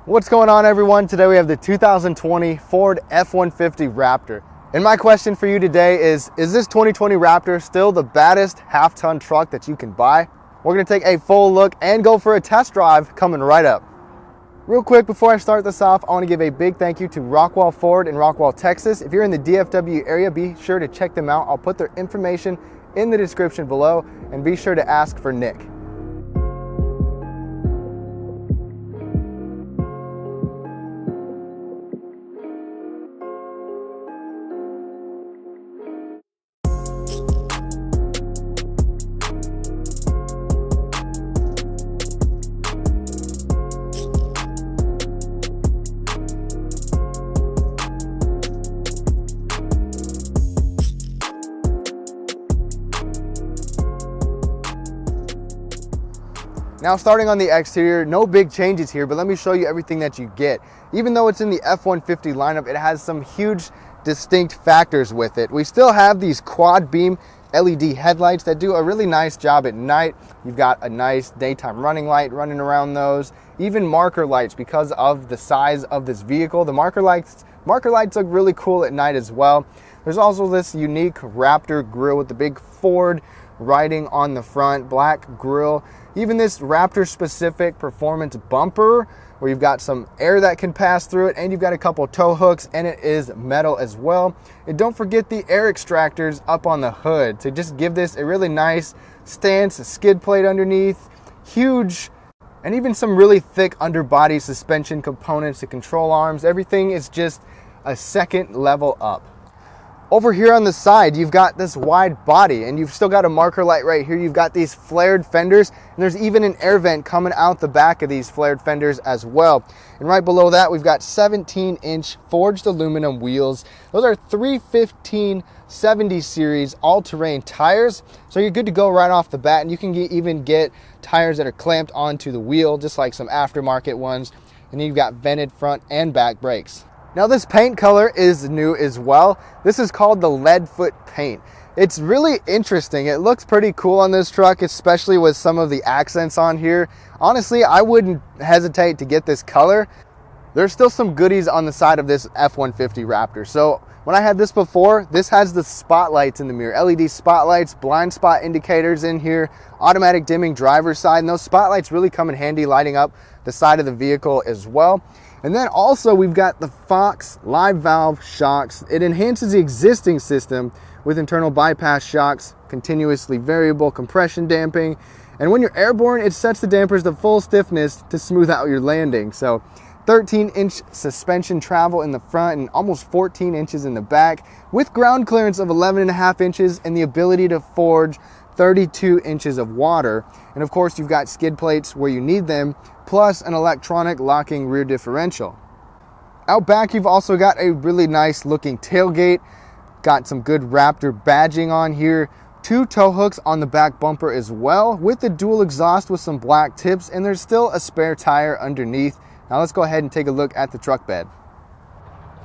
What's going on, everyone? Today we have the 2020 Ford F-150 Raptor. And my question for you today is this 2020 Raptor still the baddest half-ton truck that you can buy? We're gonna take a full look and go for a test drive coming right up. Real quick, before I start this off, I wanna give a big thank you to Rockwall Ford in Rockwall, Texas. If you're in the DFW area, be sure to check them out. I'll put their information in the description below, and be sure to ask for Nick. Now, starting on the exterior, no big changes here, but let me show you everything that you get. Even though it's in the F-150 lineup, it has some huge distinct factors with it. We still have these quad beam LED headlights that do a really nice job at night. You've got a nice daytime running light running around those. Even marker lights, because of the size of this vehicle. The marker lights look really cool at night as well. There's also this unique Raptor grille with the big Ford writing on the front, black grille. Even this Raptor specific performance bumper where you've got some air that can pass through it, and you've got a couple tow hooks, and it is metal as well. And don't forget the air extractors up on the hood to just give this a really nice stance, a skid plate underneath, huge, and even some really thick underbody suspension components, the control arms. Everything is just a second level up. Over here on the side, you've got this wide body, and you've still got a marker light right here. You've got these flared fenders, and there's even an air vent coming out the back of these flared fenders as well. And right below that, we've got 17-inch forged aluminum wheels. Those are 315/70 series all-terrain tires, so you're good to go right off the bat. And you can even get tires that are clamped onto the wheel, just like some aftermarket ones. And then you've got vented front and back brakes. Now, this paint color is new as well. This is called the lead foot paint. It's really interesting. It looks pretty cool on this truck, especially with some of the accents on here. Honestly, I wouldn't hesitate to get this color. There's still some goodies on the side of this F-150 Raptor. So when I had this before, this has the spotlights in the mirror, LED spotlights, blind spot indicators in here, automatic dimming driver's side, and those spotlights really come in handy lighting up the side of the vehicle as well. And then also we've got the Fox live valve shocks. It enhances the existing system with internal bypass shocks, continuously variable compression damping. And when you're airborne, it sets the dampers to full stiffness to smooth out your landing. So 13-inch suspension travel in the front and almost 14 inches in the back, with ground clearance of 11.5 inches and the ability to forge 32 inches of water. And of course, you've got skid plates where you need them, plus an electronic locking rear differential. Out back, you've also got a really nice looking tailgate. Got some good Raptor badging on here. 2 tow hooks on the back bumper as well, with the dual exhaust with some black tips, and there's still a spare tire underneath. Now let's go ahead and take a look at the truck bed.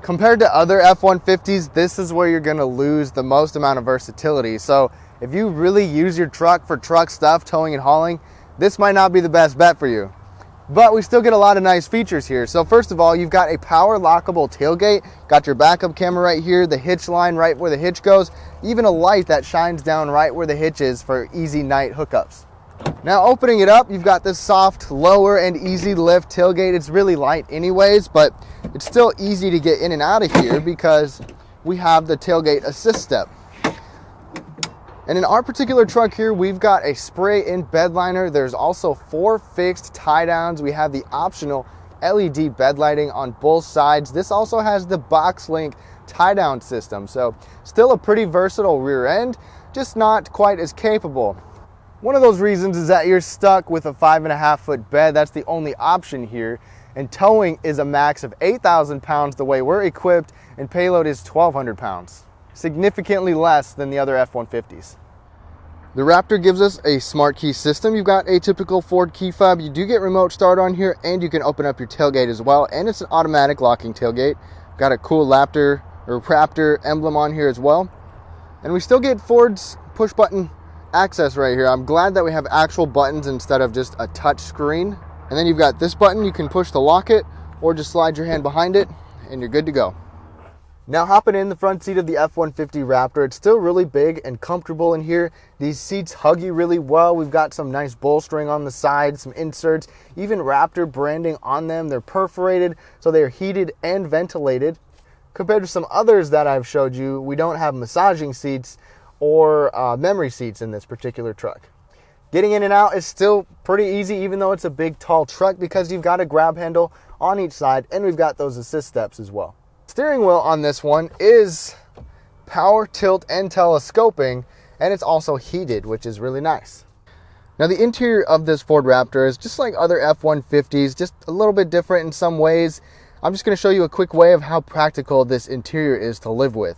Compared to other F-150s, this is where you're gonna lose the most amount of versatility. So if you really use your truck for truck stuff, towing and hauling, this might not be the best bet for you. But we still get a lot of nice features here. So first of all, you've got a power lockable tailgate, got your backup camera right here, the hitch line right where the hitch goes, even a light that shines down right where the hitch is for easy night hookups. Now opening it up, you've got this soft, lower and easy lift tailgate. It's really light anyways, but it's still easy to get in and out of here because we have the tailgate assist step. And in our particular truck here, we've got a spray-in bed liner. There's also 4 fixed tie downs. We have the optional LED bed lighting on both sides. This also has the box link tie down system. So still a pretty versatile rear end, just not quite as capable. One of those reasons is that you're stuck with a 5.5 foot bed. That's the only option here. And towing is a max of 8,000 pounds the way we're equipped, and payload is 1,200 pounds. Significantly less than the other F-150s. The Raptor gives us a smart key system. You've got a typical Ford key fob. You do get remote start on here, and you can open up your tailgate as well. And it's an automatic locking tailgate. Got a cool Raptor emblem on here as well. And we still get Ford's push button access right here. I'm glad that we have actual buttons instead of just a touch screen. And then you've got this button, you can push to lock it, or just slide your hand behind it and you're good to go. Now hopping in the front seat of the F-150 Raptor, it's still really big and comfortable in here. These seats hug you really well. We've got some nice bolstering on the side, some inserts, even Raptor branding on them. They're perforated, so they're heated and ventilated. Compared to some others that I've showed you, we don't have massaging seats or memory seats in this particular truck. Getting in and out is still pretty easy, even though it's a big, tall truck, because you've got a grab handle on each side, and we've got those assist steps as well. Steering wheel on this one is power, tilt, and telescoping, and it's also heated, which is really nice. Now the interior of this Ford Raptor is just like other F-150s, just a little bit different in some ways. I'm just going to show you a quick way of how practical this interior is to live with.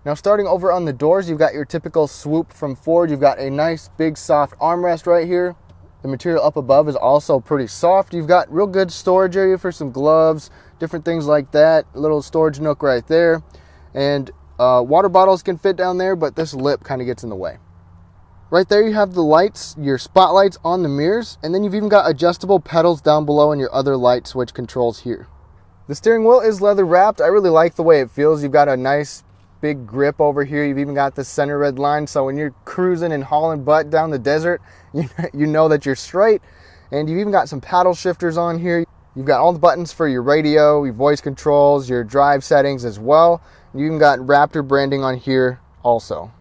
Now starting over on the doors, you've got your typical swoop from Ford. You've got a nice big soft armrest right here. The material up above is also pretty soft. You've got real good storage area for some gloves, different things like that. A little storage nook right there. And water bottles can fit down there, but this lip kind of gets in the way. Right there you have the lights, your spotlights on the mirrors, and then you've even got adjustable pedals down below and your other light switch controls here. The steering wheel is leather wrapped. I really like the way it feels. You've got a nice big grip over here. You've even got the center red line, so when you're cruising and hauling butt down the desert, you know that you're straight. And you've even got some paddle shifters on here. You've got all the buttons for your radio, your voice controls, your drive settings as well. You even got Raptor branding on here also.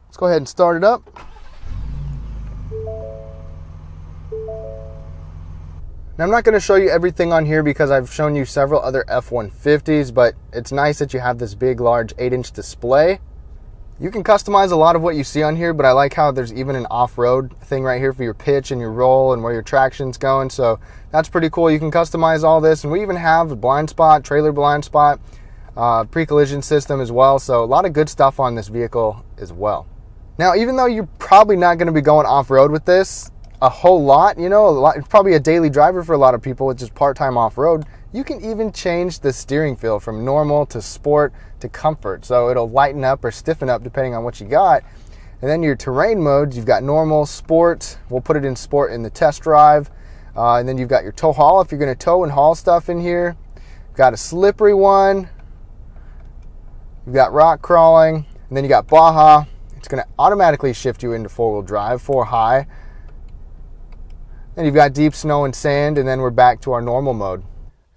Let's go ahead and start it up. Now I'm not going to show you everything on here because I've shown you several other F-150s, but it's nice that you have this big, large 8-inch display. You can customize a lot of what you see on here, but I like how there's even an off-road thing right here for your pitch and your roll and where your traction's going, so that's pretty cool. You can customize all this, and we even have a blind spot, trailer blind spot, pre-collision system as well, so a lot of good stuff on this vehicle as well. Now, even though you're probably not going to be going off-road with this a whole lot, it's probably a daily driver for a lot of people, which is part-time off-road, you can even change the steering feel from normal to sport to comfort. So it'll lighten up or stiffen up depending on what you got. And then your terrain modes, you've got normal, sport. We'll put it in sport in the test drive. And then you've got your tow haul if you're going to tow and haul stuff in here. You've got a slippery one. You've got rock crawling. And then you got Baja. It's going to automatically shift you into four-wheel drive, 4 high. Then you've got deep snow and sand, and then we're back to our normal mode.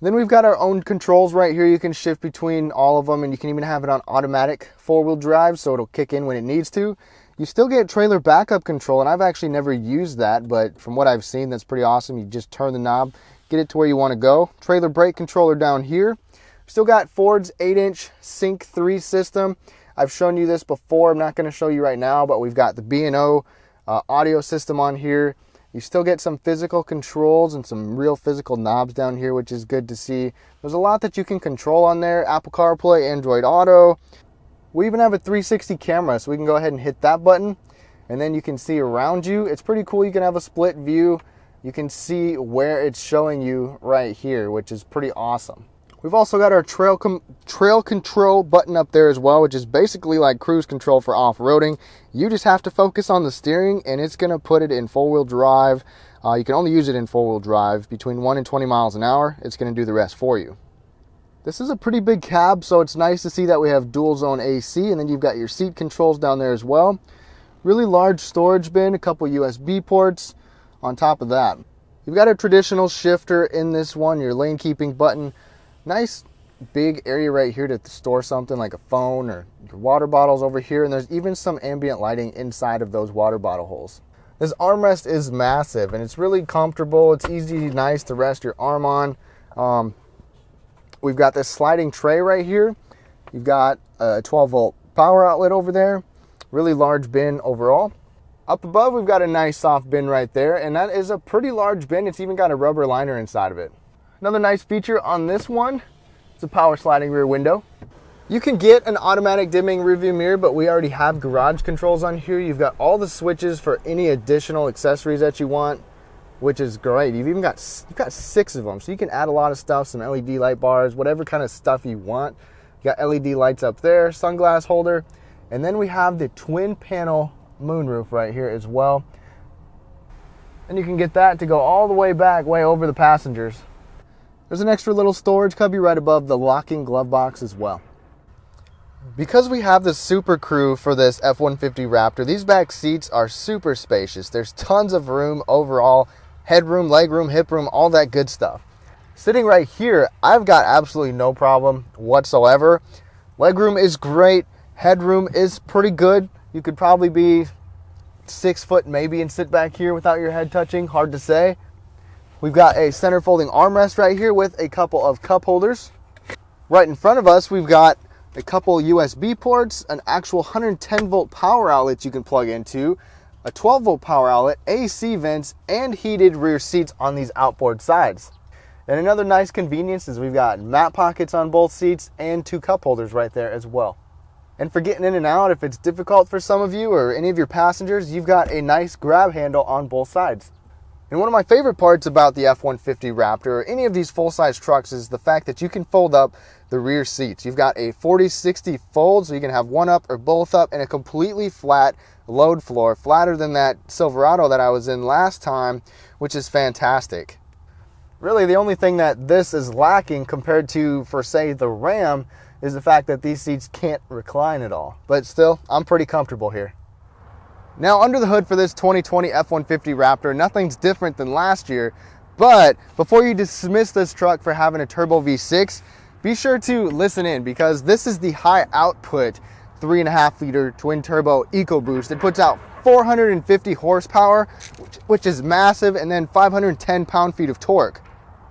Then we've got our own controls right here. You can shift between all of them, and you can even have it on automatic 4-wheel drive, so it'll kick in when it needs to. You still get trailer backup control, and I've actually never used that, but from what I've seen, that's pretty awesome. You just turn the knob, get it to where you want to go. Trailer brake controller down here. Still got Ford's 8-inch Sync 3 system. I've shown you this before. I'm not going to show you right now, but we've got the B&O audio system on here. You still get some physical controls and some real physical knobs down here, which is good to see. There's a lot that you can control on there. Apple CarPlay, Android Auto. We even have a 360 camera, so we can go ahead and hit that button, and then you can see around you. It's pretty cool. You can have a split view. You can see where it's showing you right here, which is pretty awesome. We've also got our trail control button up there as well, which is basically like cruise control for off-roading. You just have to focus on the steering, and it's going to put it in four-wheel drive. You can only use it in four-wheel drive between 1 and 20 miles an hour. It's going to do the rest for you. This is a pretty big cab, so it's nice to see that we have dual zone AC, and then you've got your seat controls down there as well. Really large storage bin, a couple USB ports on top of that. You've got a traditional shifter in this one, your lane keeping button. Nice big area right here to store something like a phone or your water bottles over here, and there's even some ambient lighting inside of those water bottle holes. This armrest is massive, and it's really comfortable. It's easy, nice to rest your arm on. We've got this sliding tray right here. You've got a 12-volt power outlet over there. Really large bin overall. Up above, we've got a nice soft bin right there, and that is a pretty large bin. It's even got a rubber liner inside of it. Another nice feature on this one is a power sliding rear window. You can get an automatic dimming rearview mirror, but we already have garage controls on here. You've got all the switches for any additional accessories that you want, which is great. You've got 6 of them, so you can add a lot of stuff, some LED light bars, whatever kind of stuff you want. You got LED lights up there, sunglass holder, and then we have the twin panel moonroof right here as well. And you can get that to go all the way back, way over the passengers. There's an extra little storage cubby right above the locking glove box as well. Because we have the Super Crew for this F-150 Raptor, these back seats are super spacious. There's tons of room overall, headroom, legroom, hip room, all that good stuff. Sitting right here, I've got absolutely no problem whatsoever. Legroom is great. Headroom is pretty good. You could probably be 6 foot maybe and sit back here without your head touching. Hard to say. We've got a center folding armrest right here with a couple of cup holders. Right in front of us, we've got a couple USB ports, an actual 110 volt power outlet you can plug into, a 12 volt power outlet, AC vents, and heated rear seats on these outboard sides. And another nice convenience is we've got mat pockets on both seats and 2 cup holders right there as well. And for getting in and out, if it's difficult for some of you or any of your passengers, you've got a nice grab handle on both sides. And one of my favorite parts about the F-150 Raptor or any of these full-size trucks is the fact that you can fold up the rear seats. You've got a 40-60 fold, so you can have one up or both up, and a completely flat load floor, flatter than that Silverado that I was in last time, which is fantastic. Really, the only thing that this is lacking compared to, for say, the Ram, is the fact that these seats can't recline at all. But still, I'm pretty comfortable here. Now, under the hood for this 2020 F-150 Raptor, nothing's different than last year, but before you dismiss this truck for having a turbo V6, be sure to listen in, because this is the high output 3.5 liter twin turbo EcoBoost. It puts out 450 horsepower, which is massive, and then 510 pound-feet of torque.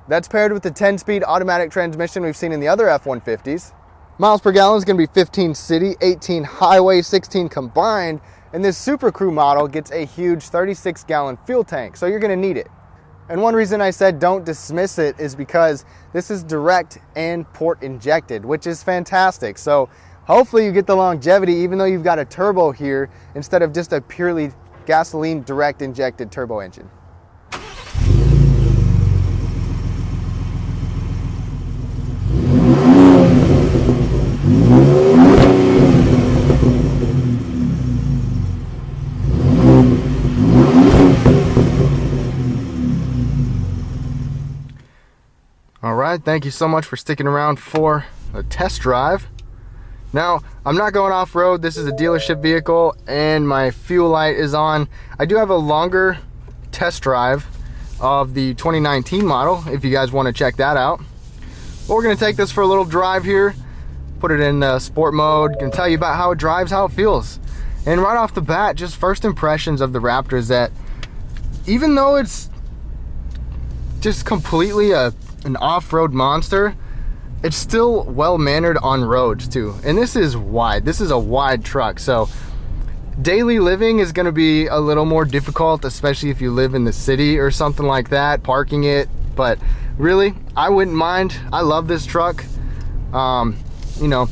That's paired with the 10-speed automatic transmission we've seen in the other F-150s. Miles per gallon is going to be 15 city, 18 highway, 16 combined, and this Super Crew model gets a huge 36-gallon fuel tank, so you're going to need it. And one reason I said don't dismiss it is because this is direct and port injected, which is fantastic. So hopefully you get the longevity even though you've got a turbo here instead of just a purely gasoline direct injected turbo engine. Alright, thank you so much for sticking around for a test drive. Now, I'm not going off-road. This is a dealership vehicle and my fuel light is on. I do have a longer test drive of the 2019 model if you guys want to check that out. But we're going to take this for a little drive here, put it in sport mode, going to tell you about how it drives, how it feels. And right off the bat, just first impressions of the Raptor is that even though it's just completely an off-road monster, it's still well-mannered on roads too. And this is wide. This is a wide truck, so daily living is going to be a little more difficult, especially if you live in the city or something like that, parking it. But really, I wouldn't mind. I love this truck. You know,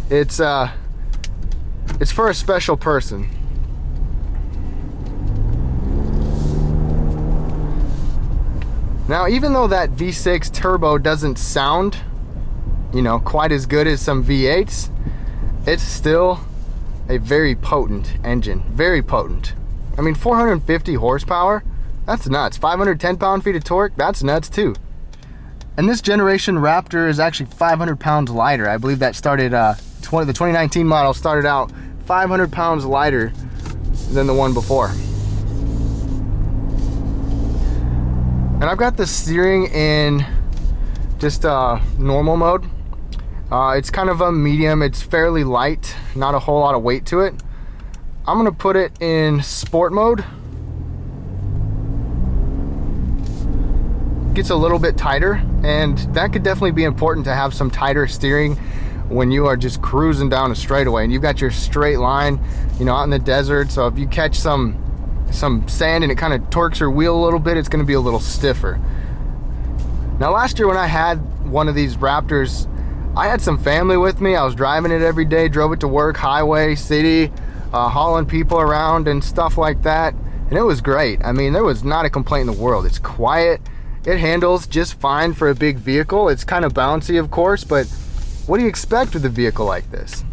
it's for a special person. Now, even though that V6 turbo doesn't sound, you know, quite as good as some V8s, it's still a very potent engine, very potent. I mean, 450 horsepower, that's nuts. 510 pound-feet of torque, that's nuts too. And this generation Raptor is actually 500 pounds lighter. I believe that started, the 2019 model started out 500 pounds lighter than the one before. And I've got the steering in just normal mode. It's kind of a medium. It's fairly light, not a whole lot of weight to it. I'm gonna put it in sport mode. Gets a little bit tighter, and that could definitely be important to have some tighter steering when you are just cruising down a straightaway and you've got your straight line, you know, out in the desert. So if you catch some sand and it kind of torques your wheel a little bit, it's going to be a little stiffer. Now, last year when I had one of these Raptors, I had some family with me. I was driving it every day, drove it to work, highway, city, hauling people around and stuff like that, and it was great. I mean, there was not a complaint in the world. It's quiet. It handles just fine for a big vehicle. It's kind of bouncy, of course, but what do you expect with a vehicle like this?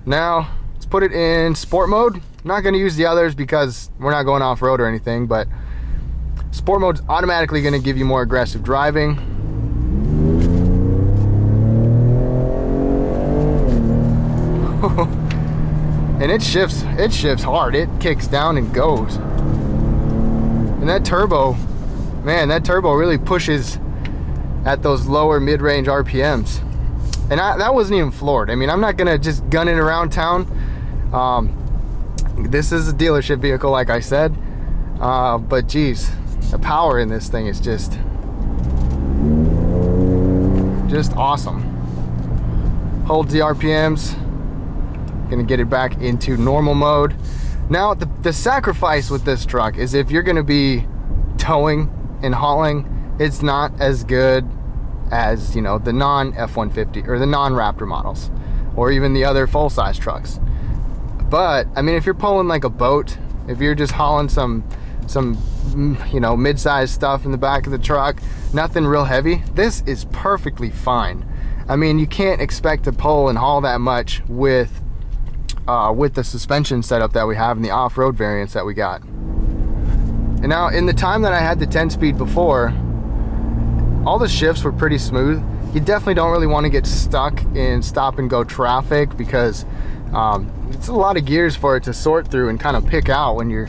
Now, let's put it in sport mode. I'm not going to use the others because we're not going off-road or anything, but sport mode's automatically going to give you more aggressive driving. And it shifts hard. It kicks down and goes. And that turbo, man, that turbo really pushes at those lower mid-range RPMs. And that wasn't even floored. I mean, I'm not gonna just gun it around town. This is a dealership vehicle, like I said. But geez, the power in this thing is just awesome. Holds the RPMs. Gonna get it back into normal mode. Now, the sacrifice with this truck is if you're gonna be towing and hauling, it's not as good as, you know, the non F-150 or the non Raptor models, or even the other full-size trucks. But I mean, if you're pulling like a boat, if you're just hauling some you know, mid-sized stuff in the back of the truck, nothing real heavy, this is perfectly fine. I mean, you can't expect to pull and haul that much with the suspension setup that we have in the off-road variants that we got. And now, in the time that I had the 10-speed before, all the shifts were pretty smooth. You definitely don't really want to get stuck in stop and go traffic, because it's a lot of gears for it to sort through and kind of pick out when you're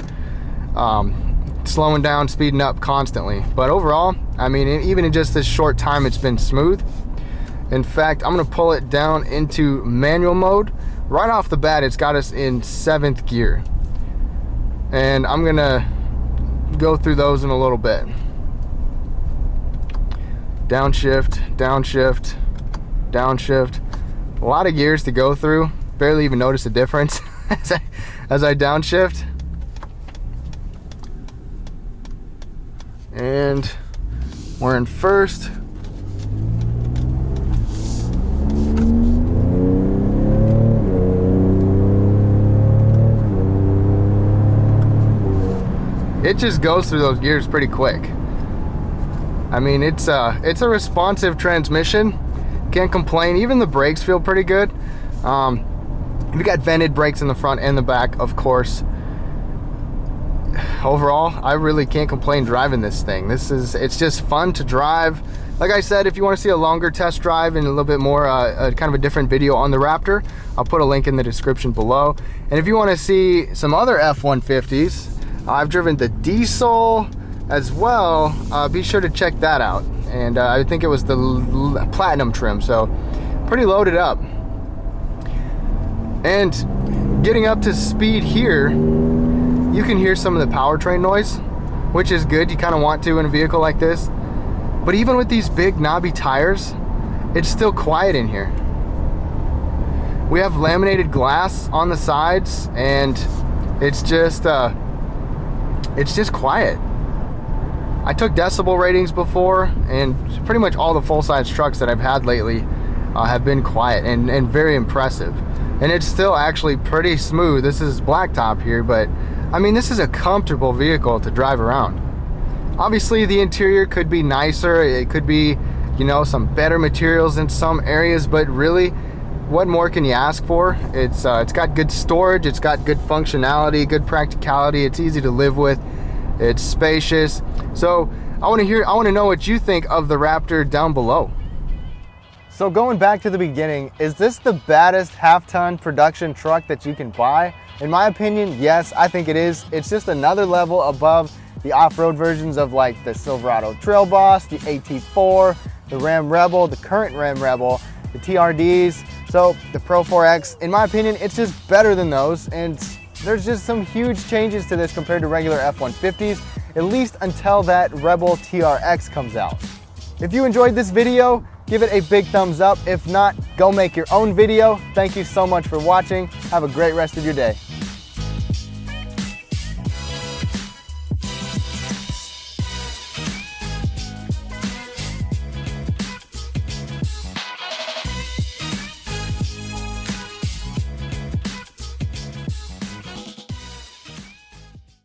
slowing down, speeding up constantly. But overall, I mean, even in just this short time, it's been smooth. In fact, I'm gonna pull it down into manual mode. Right off the bat, it's got us in 7th gear. And I'm gonna go through those in a little bit. Downshift, downshift, downshift. A lot of gears to go through. Barely even notice a difference as I downshift. And we're in first. It just goes through those gears pretty quick. I mean, it's a responsive transmission. Can't complain. Even the brakes feel pretty good. We got vented brakes in the front and the back, of course. Overall, I really can't complain driving this thing. It's just fun to drive. Like I said, if you want to see a longer test drive and a little bit more kind of a different video on the Raptor, I'll put a link in the description below. And if you want to see some other F-150s, I've driven the diesel as well. Be sure to check that out. And I think it was the platinum trim, so pretty loaded up. And getting up to speed here, you can hear some of the powertrain noise, which is good. You kind of want to in a vehicle like this. But even with these big knobby tires, it's still quiet in here. We have laminated glass on the sides, and it's just quiet. I took decibel ratings before, and pretty much all the full-size trucks that I've had lately have been quiet and very impressive. And it's still actually pretty smooth. This is blacktop here, but I mean, this is a comfortable vehicle to drive around. Obviously, the interior could be nicer. It could be, you know, some better materials in some areas, but really, what more can you ask for? It's got good storage, it's got good functionality, good practicality, it's easy to live with, it's spacious. So I want to know what you think of the Raptor down below. So going back to the beginning, is this the baddest half-ton production truck that you can buy? In my opinion, yes, I think it is. It's just another level above the off-road versions of like the Silverado Trail Boss, the AT4, the Ram Rebel, the current Ram Rebel, the TRDs. So the Pro 4X, in my opinion, it's just better than those. And there's just some huge changes to this compared to regular F-150s, at least until that Rebel TRX comes out. If you enjoyed this video, give it a big thumbs up. If not, go make your own video. Thank you so much for watching. Have a great rest of your day.